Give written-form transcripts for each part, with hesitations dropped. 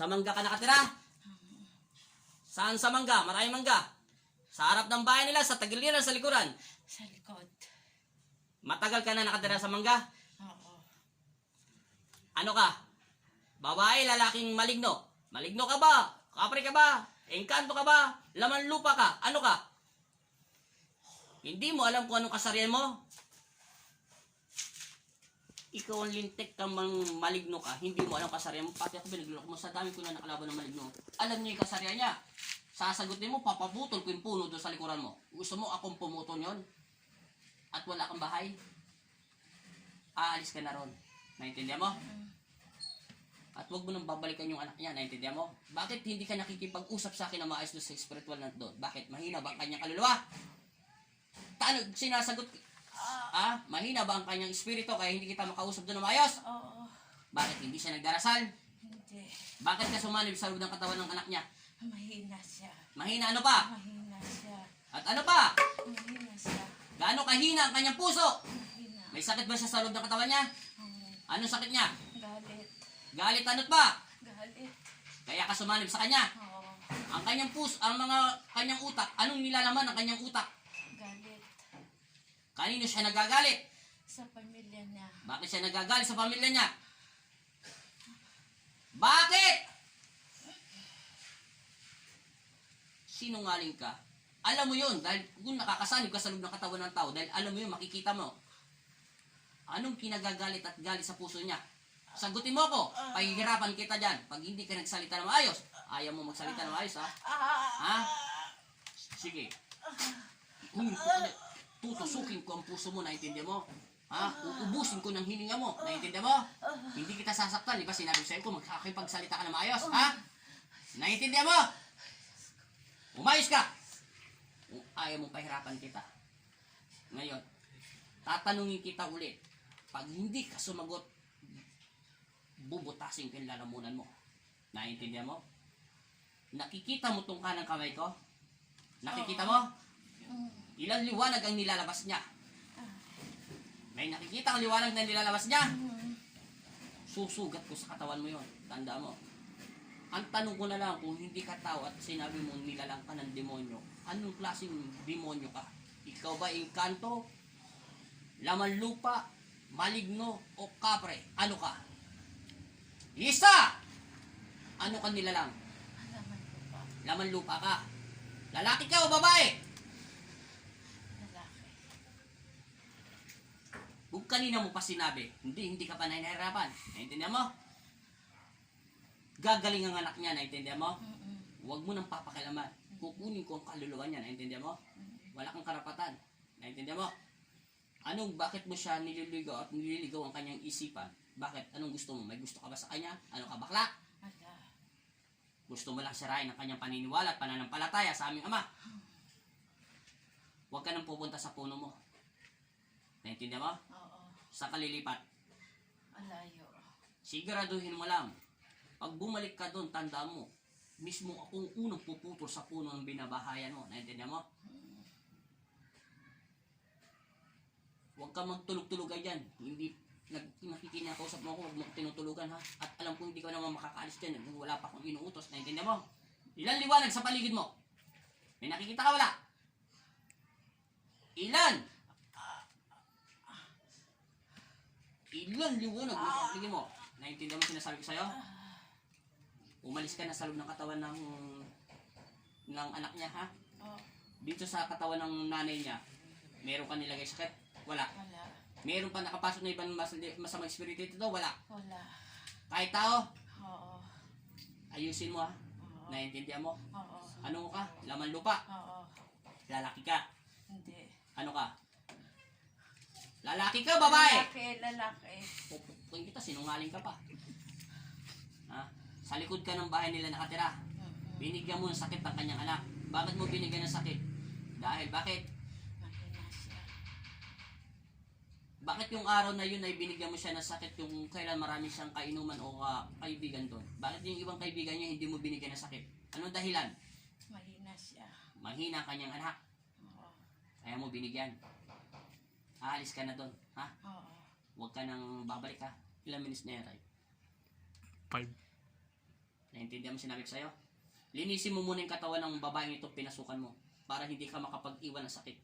Sa mangga ka nakatira? Saan sa mangga? Maraming mangga. Sa harap ng bahay nila, sa tagiliran, sa likuran. Sa likod. Matagal ka na nakatira sa mangga? Oo. Ano ka? Babae, lalaking maligno. Maligno ka ba? Kapre ka ba? Engkanto ka ba? Laman lupa ka? Ano ka? Hindi mo alam kung anong kasarian mo? Ikaw ang lintik kang maligno ka. Hindi mo alam kasarian mo. Pati ako binaglulok mo sa dami ko na nakalaban ng maligno. Alam niya yung kasarian niya. Sasagutin mo, papaputol ko yung puno doon sa likuran mo. Gusto mo akong pumutol yon? At wala kang bahay? Aalis ka na ron. Naintindihan mo? At huwag mo nang babalikan yung anak niya. Naintindihan mo? Bakit hindi ka nakikipag-usap sa akin na maayos doon sa spiritual na doon? Bakit? Mahina ba ang kanyang kaluluwa? Sinasagot? Mahina ba ang kanyang espiritu kaya hindi kita makausap doon na maayos? Oo. Bakit hindi siya nagdarasal? Hindi. Bakit ka sumanib sa loob ng katawan ng anak niya? Mahina siya. Mahina ano pa? Mahina siya. At ano pa? Mahina siya. Gaano kahina ang kanyang puso? Mahina. May sakit ba siya sa loob ng katawan niya? Anong sakit niya? Galit. Galit ano't ba? Galit. Kaya ka sumanib sa kanya. Oo. Ang kanyang puso, ang mga kanyang utak, anong nilalaman ng kanyang utak? Galit. Kanino siya nagagalit? Sa pamilya niya. Bakit siya nagagalit sa pamilya niya? Bakit? Sinungaling ka. Alam mo yun, dahil kung nakakasanib ka sa loob ng katawan ng tao, dahil alam mo yun, makikita mo. Anong kinagagalit at galit sa puso niya? Sagutin mo ako, pahihirapan kita dyan. Pag hindi ka nagsalita ng maayos, ayaw mo magsalita ng maayos, ha? Ha? Sige. Tutusukin ko ang puso mo, naintindihan mo? Ha? Uubusin ko ng hininga mo, naintindihan mo? Hindi kita sasaktan, di ba sinabi ko sa'yo kung magkakipagsalita ka ng maayos, ha? Naintindihan mo? Umayos ka! Kung ayaw mong pahirapan kita. Ngayon, tatanungin kita ulit. Pag hindi ka sumagot, bubutasin ko yung lalamunan mo. Naintindihan mo? Nakikita mo tong kanang kamay ko? Nakikita mo? Ilang liwanag ang nilalabas niya? May nakikita ang liwanag na nilalabas niya? Susugat ko sa katawan mo yon. Tanda mo. Ang tanong ko na lang, kung hindi ka tao at sinabi mo nilalang ka ng demonyo, anong klaseng demonyo ka? Ikaw ba engkanto, laman lupa, maligno, o kapre? Ano ka? Isa! Ano ka nilalang? Laman ko pa. Laman lupa ka. Lalaki ka o babae? Lalaki. Kung kanina mo pa sinabi, hindi ka pa nahihirapan. Naintindihan mo? Gagaling ang anak niya, naintindihan mo? Huwag mo nang papakialaman. Kukunin ko ang kaluluwa niya, naintindihan mo? Wala kang karapatan. Naintindihan mo? Bakit mo siya nililigaw at nililigaw ang kanyang isipan? Bakit? Anong gusto mo? May gusto ka ba sa kanya? Ano ka, bakla? Wala. Gusto mo lang sirain ang kanyang paniniwala at pananampalataya sa aming Ama. Huwag ka nang pupunta sa puno mo. Naintindihan mo? Oo. Sa kalilipat. Alayo. Siguraduhin mo lang. Pag bumalik ka doon, tanda mo, mismo akong unang puputol sa puno ng binabahayan mo. Naintindihan mo? Huwag ka magtulog-tulugan dyan. Hindi nakikinakausap mo ako, huwag mo tinutulugan, ha? At alam ko hindi ka naman makakaalis dyan. Wala pa akong inuutos. Naintindihan mo? Ilan liwanag sa paligid mo? May nakikita ka wala? Ilan? Ilan liwanag sa paligid mo? Naintindihan mo sinasabi ko sa'yo? Umalis ka na sa loob ng katawan ng anak niya, ha? Oo. Dito sa katawan ng nanay niya, meron ka nilagay sakit? Wala. Wala. Meron pa nakapasok na ibang masamang espiritu dito? Wala. Wala. Kahit tao, Oo. ayusin mo, ha? Oo. Naintindihan mo? Oo. Ano ka? Laman lupa. Oo. Lalaki ka. Hindi. Ano ka? Lalaki ka, babae? Lalaki, lalaki. Pupukin kita, sinungaling ka pa. Ha? Sa likod ka ng bahay nila nakatira. Binigyan mo ng sakit ang kanyang anak. Bakit mo binigyan ng sakit? Dahil bakit? Mahina siya. Bakit yung araw na yun ay binigyan mo siya ng sakit yung kailan marami siyang kainuman o kaibigan doon? Bakit yung ibang kaibigan niya hindi mo binigyan ng sakit? Anong dahilan? Mahina siya. Mahina ang kanyang anak. Oo. Kaya mo binigyan. Aalis ka na doon. Ha? Oo. Huwag ka nang babalik, ha? Ilang minutes na yan, Ray? 5. Naintindihan mo sinabi ko sa'yo? Linisin mo muna yung katawan ng babaeng ito, pinasukan mo. Para hindi ka makapag-iwan ng sakit.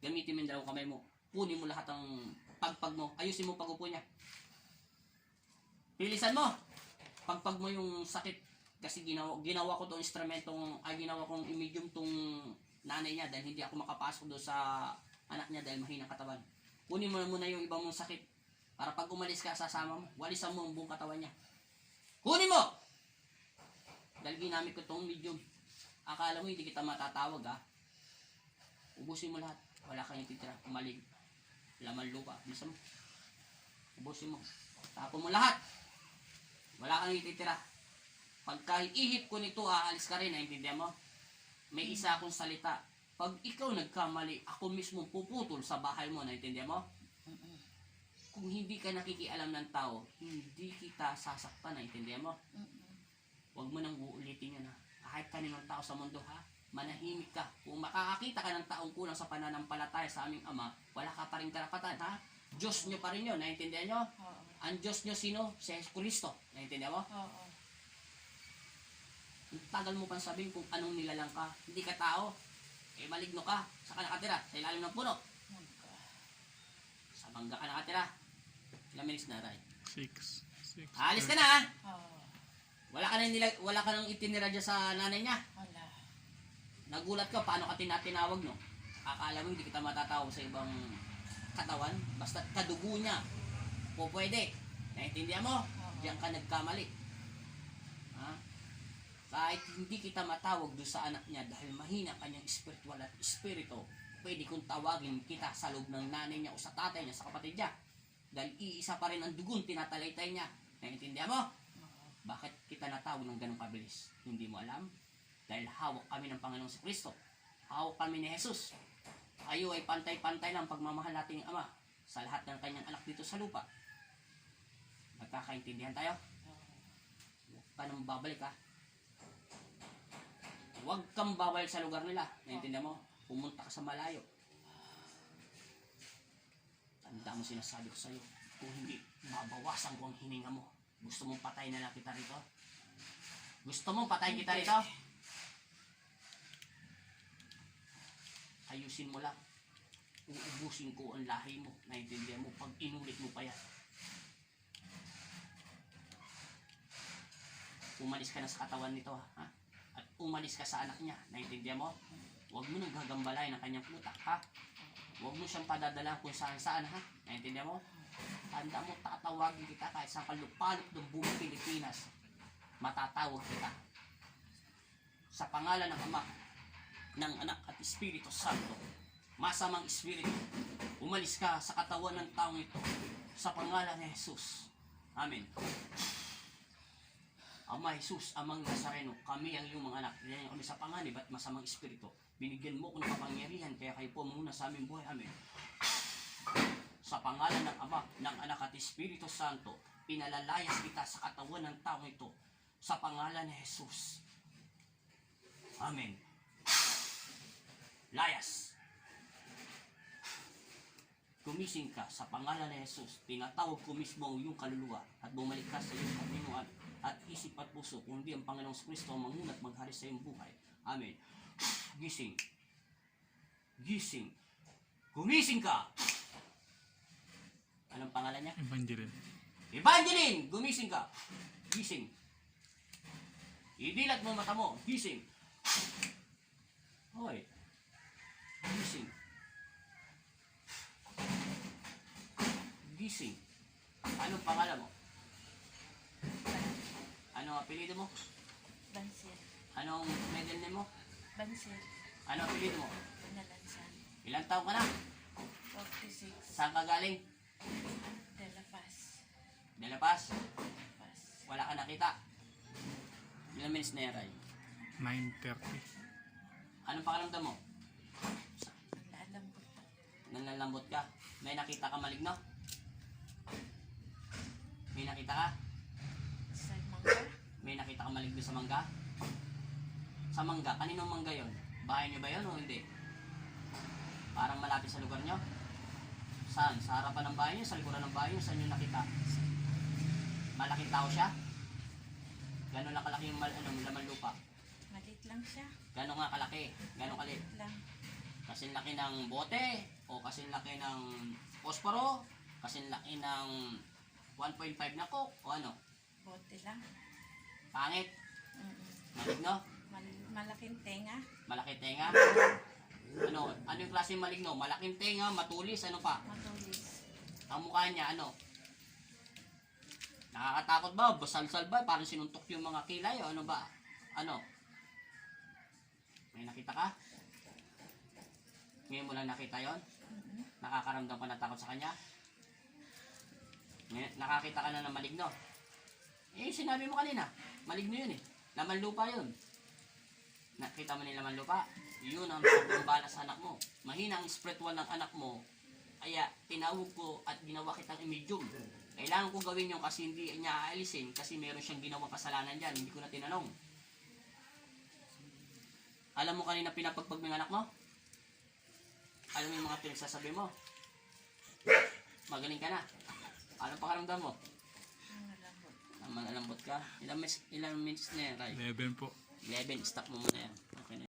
Gamitin mo yung dalawang kamay mo. Punin mo lahat ng pagpag mo. Ayusin mo pag-upo niya. Pilisan mo. Pagpag mo yung sakit. Kasi ginawa ko tong instrumentong, ginawa kong medium tong nanay niya dahil hindi ako makapasok doon sa anak niya dahil mahina katawan. Kunin mo na muna yung ibang mong sakit. Para pag umalis ka, sasama mo. Walisan mo ang buong katawan niya. Kunin mo! Dahil ginamit ko tong medium. Akala mo hindi kita matatawag ha. Ubusin mo lahat. Wala kang ititira. Umalig. Laman lupa. Bilisan mo. Ubusin mo. Tapon mo lahat. Wala kang ititira. Pagka ihip ko nito, aalis ka rin. Naintindihan mo? May isa akong salita. Pag ikaw nagkamali, ako mismo puputol sa bahay mo. Naintindihan mo? Kung hindi ka nakikialam ng tao, hindi kita sasaktan. Naintindihan mo? Huwag mo nang uulitin yun ha. Kahit kaninong tao sa mundo ha. Manahimik ka. Kung makakakita ka ng taong kulang sa pananampalataya sa aming Ama, wala ka pa rin karapatan ha. Diyos nyo pa rin yun. Naintindihan nyo? Oo. Ang Diyos nyo sino? Si Kristo. Naintindihan mo? Oo. Tagal mo pang sabihin kung anong nilalang ka. Hindi ka tao. Maligno ka. Saan ka nakatira? Sa ilalim ng puno. Sa bangga ka nakatira. Ilang minutes na, Ray? 6. Alis ka na ha. Oo. Wala ka nang itinira dyan sa nanay niya. Wala. Nagulat ka, paano ka tinatinawag, no? Akala mo hindi kita matatawag sa ibang katawan. Basta kadugo niya. O pwede. Naintindihan mo? Diyan ka nagkamali. Ha? Kahit hindi kita matawag doon sa anak niya dahil mahina kanyang spiritual at espiritu, pwede kong tawagin kita sa loob ng nanay niya o sa tatay niya, sa kapatid niya. Dahil iisa pa rin ang dugon, tinatalaytay niya. Naintindihan mo? Bakit kita natawag ng ganong kabilis? Hindi mo alam? Dahil hawak kami ng Panginoong si Kristo. Hawak kami ni Jesus. Tayo ay pantay-pantay lang pagmamahal natin ng Ama sa lahat ng kanyang anak dito sa lupa. Nagkakaintindihan tayo? Huwag ka nang babalik ha. Huwag kang babalik sa lugar nila. Naintindihan mo? Pumunta ka sa malayo. Tanda mo sinasabi ko sa'yo. Kung hindi, mabawasan ko ang hininga mo. Gusto mong patay na lang kita rito? Gusto mong patayin kita rito? Ayusin mo lang. Uubusin ko ang lahi mo. Naintindihan mo? Pag inulit mo pa yan. Umalis ka na sa katawan nito ha? At umalis ka sa anak niya. Naintindihan mo? Huwag mo nang gagambalain ang kanyang utak ha? Huwag mo siyang padadala kung saan-saan ha? Naintindihan mo? Tanda mo, tatawagin kita kahit sa kalupalop ng buong Pilipinas. Matatawag kita. Sa pangalan ng Ama, ng Anak at Espiritu Santo. Masamang Espiritu, umalis ka sa katawan ng taong ito. Sa pangalan ni Jesus. Amen. Ama Jesus, Amang Nazareno, kami ang iyong mga anak. Yan kami sa panganib at masamang espiritu. Binigyan mo ko ng kapangyarihan, kaya kayo po muna sa aming buhay. Amen. Sa pangalan ng Ama, ng Anak at Espiritu Santo, pinalalayas kita sa katawan ng taong ito. Sa pangalan ni Jesus. Amen. Layas. Gumising ka sa pangalan ni Jesus. Tinatawag ko mismo ang iyong kaluluwa at bumalik ka sa iyong katinoan at isip at puso, kung di ang Panginoong Kristo ang mangunat maghari sa iyong buhay. Amen. Gising. Gising. Gumising ka! Anong pangalan niya? Evangeline. Evangeline! Gumising ka! Gising. Idilat mo mata mo. Gising. Hoy. Gising. Gising. Anong pangalan mo? Anong apelido mo? Bansil. Anong middle name mo? Bansil. Anong apelido mo? Nalansan. Ilang taon ka na? 46. Saan ka galing? De La Paz. De La Paz? Paz. Wala ka nakita? Ilang minutes na yan, Ray? 9:30. Anong pakiramdam mo? Nalalambot ako. Nanlalambot ka? May nakita ka maligno? May nakita ka? Sa mangga. May nakita ka maligno sa mangga? Sa mangga? Kaninong mangga yon? Bahay niyo ba yun o hindi? Parang malapit sa lugar niyo? Saan? Sa harapan ng bahay niyo? Sa likuran ng bahay niyo? Saan niyo nakita? Malaking tao siya? Gano'n lang kalaki yung laman lupa? Malit lang siya. Gano'n nga kalaki? Gano'n kalit? Malit lang. Kasing laki ng bote? O kasing laki ng posporo? Kasing laki ng 1.5 na coke? O ano? Bote lang. Pangit? Mm-mm. Maligno? Malaking tenga. Malaki tenga? Ano yung klase yung maligno? Malaking tenga, matulis, ano pa? Matulis. Ang mukha niya, ano? Nakakatakot ba? Basal-sal ba? Parang sinuntok yung mga kilay o ano ba? Ano? May nakita ka? Ngayon mo lang nakita yon? Mm-mm. Nakakaramdam ka na takot sa kanya? Nakakita ka na ng maligno? Eh, sinabi mo kanina, maligno yun eh. Laman lupa yun. Nakita mo ni laman lupa? Yun ang sobrang bala sa anak mo. Mahina ang spiritual ng anak mo. Kaya tinawag ko at ginawa kitang medium. Kailangan ko gawin yun kasi hindi niya aalisin kasi meron siyang ginawang kasalanan dyan. Hindi ko na tinanong. Alam mo kanina pinapagpag ng anak mo? Alam mo yung mga pinagsasabi mo? Magaling ka na. Ano pakaramdam mo? Malambot. Malambot ka. Ilang minutes na yan, Ray? 11 po. 11. Stop mo muna yan. Okay na.